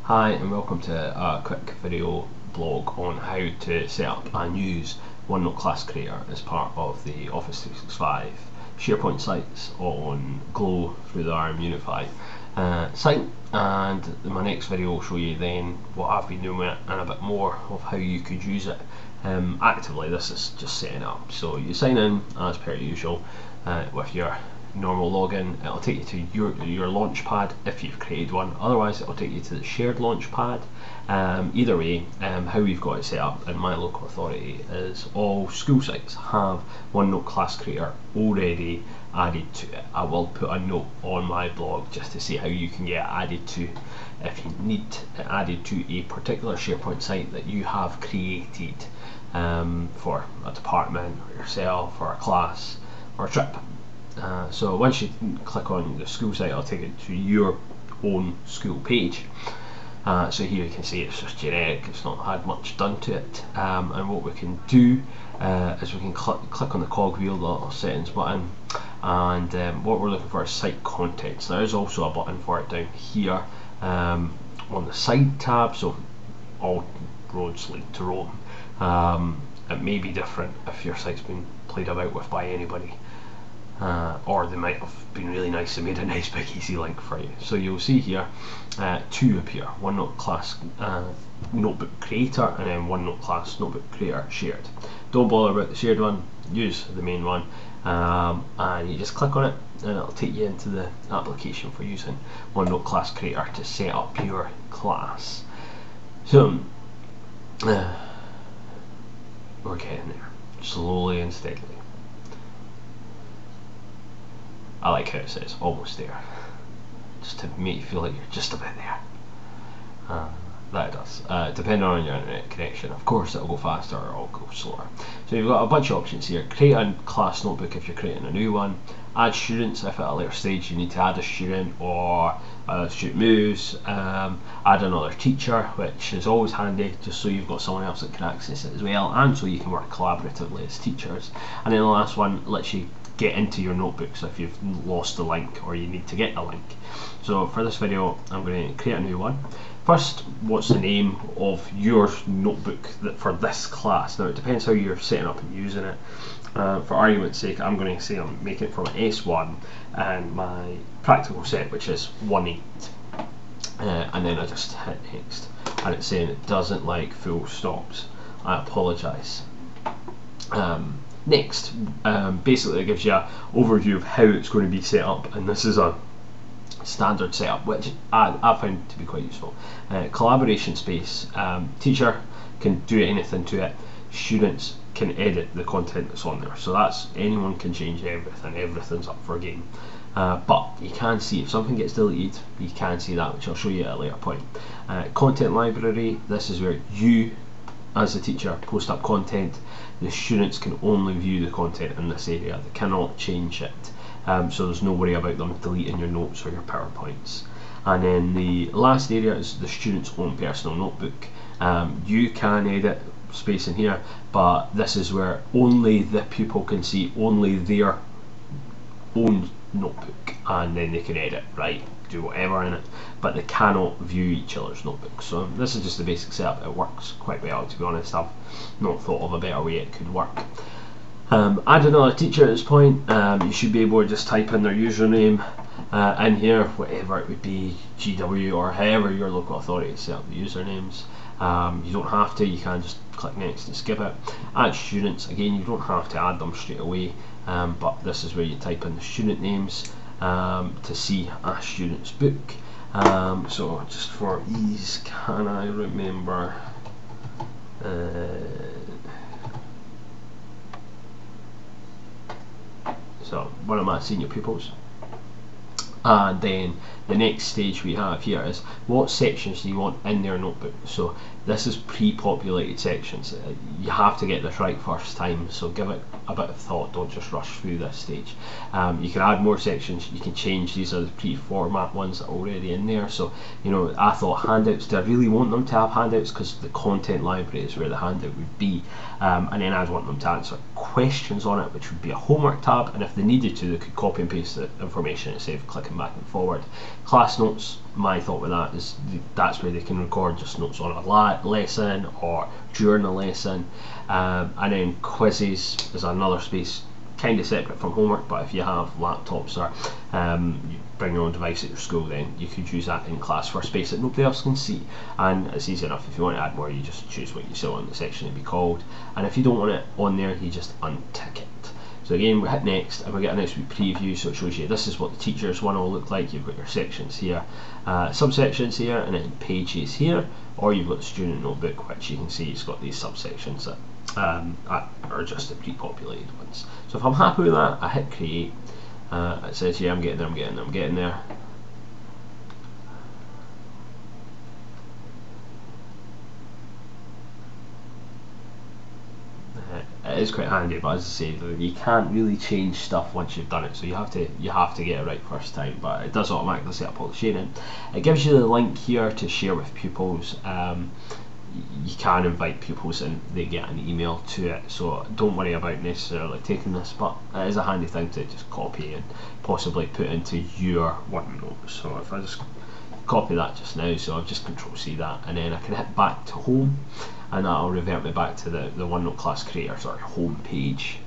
Hi and welcome to a quick video blog on how to set up and use OneNote Class Creator as part of the Office 365 SharePoint sites on Glow through the RM Unify site. And my next video will show you then what I've been doing with it and a bit more of how you could use it actively. This is just setting up. So you sign in as per usual with your normal login. It'll take you to your launch pad if you've created one, otherwise it'll take you to the shared launch pad. Either way, how we've got it set up in my local authority is all school sites have OneNote Class Creator already added to it. I will put a note on my blog just to see how you can get it added to if you need it added to a particular SharePoint site that you have created for a department or yourself or a class or a trip. So once you click on the school site, I'll take it to your own school page. So here you can see it's just generic, it's not had much done to it. And what we can do is we can click on the cogwheel, the little settings button, and what we're looking for is site contents. There is also a button for it down here on the site tab, so all roads lead to Rome. It may be different if your site's been played about with by anybody. Or they might have been really nice and made a nice big easy link for you. So you'll see here two appear: OneNote Class Notebook Creator and then OneNote Class Notebook Creator Shared. Don't bother about the shared one, use the main one, and you just click on it and it'll take you into the application for using OneNote Class Creator to set up your class. So we're getting there, slowly and steadily. I like how it says almost there, just to make you feel like you're just about there. That it does. Depending on your internet connection, of course it'll go faster or it'll go slower. So you've got a bunch of options here. Create a class notebook if you're creating a new one. Add students if at a later stage you need to add a student or a student moves. Add another teacher, which is always handy, just so you've got someone else that can access it as well, and so you can work collaboratively as teachers. And then the last one lets you get into your notebooks if you've lost the link or you need to get a link. So for this video I'm going to create a new one. First, what's the name of your notebook for this class? Now it depends how you're setting up and using it. For argument's sake, I'm going to say I'm making it from S1 and my practical set, which is 1.8, and then I just hit next, and it's saying it doesn't like full stops. I apologise. Next, basically it gives you an overview of how it's going to be set up, and this is a standard setup which I found to be quite useful. Collaboration space, teacher can do anything to it, students can edit the content that's on there, so that's anyone can change everything, everything's up for a game. But you can see if something gets deleted, you can see that, which I'll show you at a later point. Content library, this is where you as a teacher post up content. The students can only view the content in this area, they cannot change it, so there's no worry about them deleting your notes or your PowerPoints. And then the last area is the student's own personal notebook. You can edit space in here, but this is where only the pupil can see only their own notebook, and then they can edit, right, do whatever in it, but they cannot view each other's notebooks. So this is just the basic setup. It works quite well, to be honest. I've not thought of a better way it could work. Add another teacher at this point. You should be able to just type in their username in here, whatever it would be, GW or however your local authority set up the usernames. You don't have to, you can just click next and skip it. Add students, again you don't have to add them straight away, but this is where you type in the student names to see a student's book. So just for ease, can I remember so one of my senior pupils. And then the next stage we have here is what sections do you want in their notebook. So this is pre-populated sections. You have to get this right first time, so give it a bit of thought, don't just rush through this stage. You can add more sections, you can change, these are the pre-format ones that are already in there. So you know, I thought handouts, do I really want them to have handouts, because the content library is where the handout would be, and then I'd want them to answer questions on it, which would be a homework tab, and if they needed to they could copy and paste the information instead of clicking linking back and forward. Class notes, my thought with that is that's where they can record just notes on a lesson or during a lesson. And then quizzes is another space, kind of separate from homework, but if you have laptops or you bring your own device at your school, then you could use that in class for a space that nobody else can see. And it's easy enough. If you want to add more, you just choose what you still want the section to be called, and if you don't want it on there, you just untick it. So again, we hit next and we get a next week preview, so it shows you this is what the teacher's one will look like. You've got your sections here, subsections here, and then pages here, or you've got the student notebook, which you can see it's got these subsections that are just the pre-populated ones. So if I'm happy with that, I hit create. It says, yeah, I'm getting there, I'm getting there. It is quite handy, but as I say, you can't really change stuff once you've done it, so you have to get it right first time. But it does automatically set up all the sharing. It gives you the link here to share with pupils. You can invite pupils and they get an email to it, so don't worry about necessarily taking this, but it is a handy thing to just copy and possibly put into your OneNote. So if I just copy that just now, so I've just Control-C that, and then I can hit back to home, and that'll revert me back to the OneNote Class Creator sort of home page,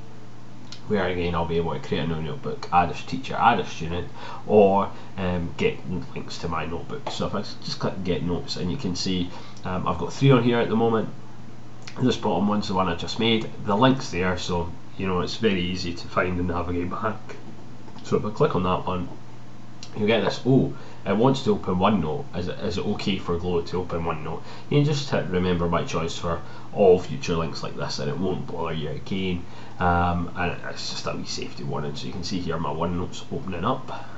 where again I'll be able to create a new notebook, add a teacher, add a student, or get links to my notebook. So if I just click get notes, and you can see I've got 3 on here at the moment. This bottom one's the one I just made. The link's there, so you know it's very easy to find and navigate back. So if I click on that one, you get this, oh, it wants to open OneNote. Is it okay for Glow to open OneNote? You can just hit remember by choice for all future links like this, and it won't bother you again. And it's just a wee safety warning. So you can see here my OneNote's opening up.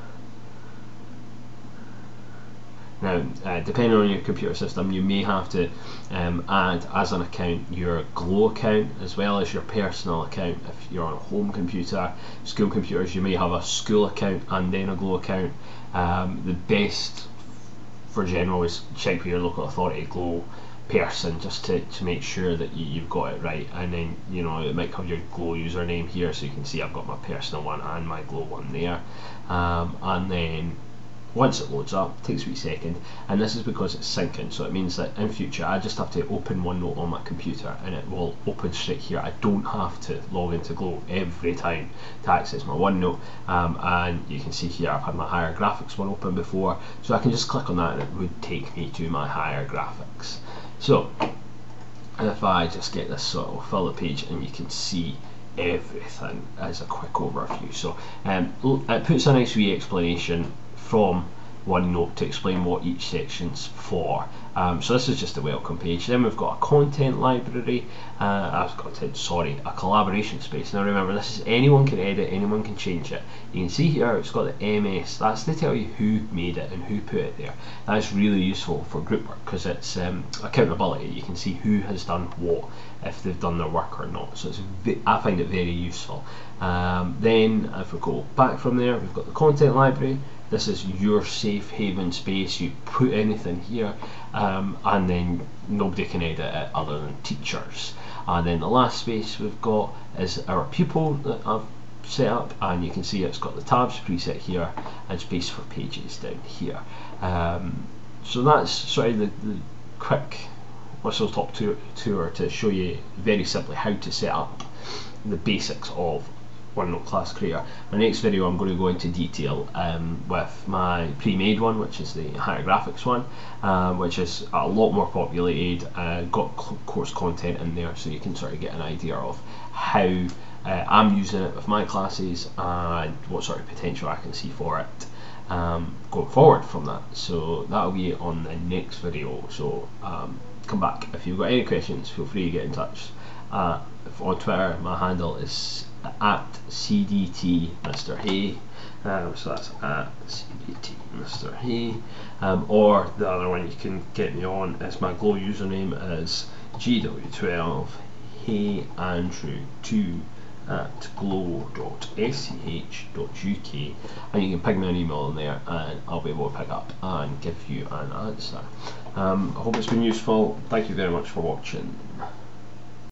Now, depending on your computer system, you may have to add as an account your Glow account as well as your personal account. If you're on a home computer, school computers, you may have a school account and then a Glow account. The best for general is check with your local authority Glow person, just to make sure that you've got it right. And then, you know, it might have your Glow username here, so you can see I've got my personal one and my Glow one there. And then once it loads up, it takes a wee second, and this is because it's syncing, so it means that in future I just have to open OneNote on my computer and it will open straight here. I don't have to log into Glow every time to access my OneNote. And you can see here I've had my higher graphics one open before, so I can just click on that and it would take me to my higher graphics. So if I just get this, so it will fill the page and you can see everything as a quick overview. So it puts a nice wee explanation from OneNote to explain what each section's for. So this is just a welcome page. Then we've got a content library, a collaboration space. Now remember, this is anyone can edit, anyone can change it. You can see here it's got the MS, that's to tell you who made it and who put it there. That's really useful for group work because it's accountability. You can see who has done what, if they've done their work or not. So I find it very useful. Then if we go back from there, we've got the content library. This is your safe haven space. You put anything here, and then nobody can edit it other than teachers. And then the last space we've got is our pupil that I've set up, and you can see it's got the tabs preset here and space for pages down here. So that's sort of the quick whistle top tour to show you very simply how to set up the basics of OneNote Class Creator. My next video I'm going to go into detail with my pre-made one, which is the higher graphics one, which is a lot more populated, got course content in there, so you can sort of get an idea of how I'm using it with my classes and what sort of potential I can see for it going forward from that. So that'll be on the next video, so come back. If you've got any questions, feel free to get in touch. On Twitter, my handle is at CDT Mr. Hay, so that's at CDT Mr. Hay, or the other one you can get me on is my Glow username is GW12 Hey Andrew 2 at glow.sch.uk, and you can ping me an email in there and I'll be able to pick up and give you an answer. I hope it's been useful. Thank you very much for watching.